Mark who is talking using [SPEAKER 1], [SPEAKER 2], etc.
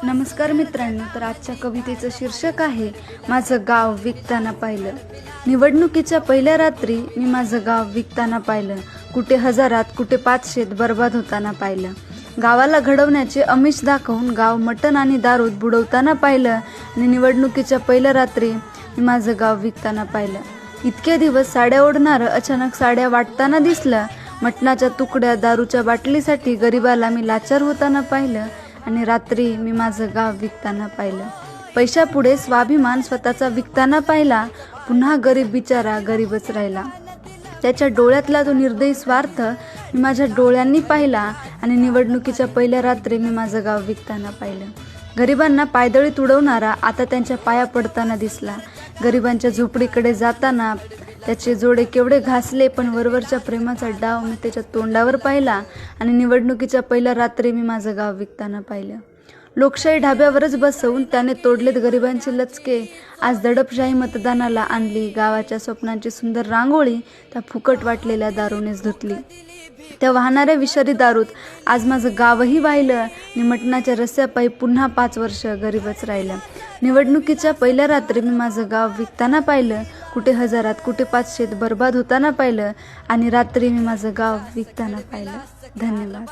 [SPEAKER 1] नमस्कार मित्रांनो, तर आजच्या कवितेचं शीर्षक आहे माझं गाव विकताना पाहिलं. निवडणुकीच्या पहिल्या रात्री मी माझं गाव विकताना पाहिलं. कुठे हजारात, कुठे 500त बर्बाद होताना पाहिलं. गावाला घडवण्याचे आमिष दाखवून गाव मटण आणि दारूत बुडवताना पाहिलं. आणि निवडणुकीच्या पहिल्या रात्री मी माझं गाव विकताना पाहिलं. इतके दिवस साड्या ओढणारं अचानक साड्या वाटताना दिसलं. मटणाच्या तुकड्या, दारूच्या बाटलीसाठी गरिबाला मी लाचार होताना पाहिलं. आणि रात्री मी माझं गाव विकताना पाहिलं. पैशापुढे स्वाभिमान स्वतःचा विकताना पाहिला. पुन्हा गरीब बिचारा गरीबच राहिला. त्याच्या डोळ्यातला तो निर्दयी स्वार्थ मी माझ्या डोळ्यांनी पाहिला. आणि निवडणुकीच्या पहिल्या रात्री मी माझं गाव विकताना पाहिलं. गरिबांना पायदळी तुडवणारा आता त्यांच्या पाया पडताना दिसला. गरिबांच्या झोपडीकडे जाताना त्याचे जोडे केवढे घासले, पण वरवरच्या प्रेमाचा डाव मी त्याच्या तोंडावर पाहिला. आणि निवडणुकीच्या पहिल्या रात्री मी माझं गाव विकताना पाहिलं. लोकशाही ढाब्यावरच बसवून त्याने तोडलेत गरिबांचे लचके. आज दडपशाही मतदानाला आणली. गावाच्या स्वप्नांची सुंदर रांगोळी त्या फुकट वाटलेल्या दारूनेच धुतली. त्या वाहणाऱ्या विषारी दारूत आज माझं गावही वाहिलं. आणि मटणाच्या रस्स्यापायी पुन्हा 5 वर्ष गरीबच राहिलं. निवडणुकीच्या पहिल्या रात्री मी माझं गाव विकताना पाहिलं. कुठे हजारात, कुठे 500त बर्बाद होताना पाहिलं. आणि रात्री मी माझं गाव विकताना पाहिलं. धन्यवाद.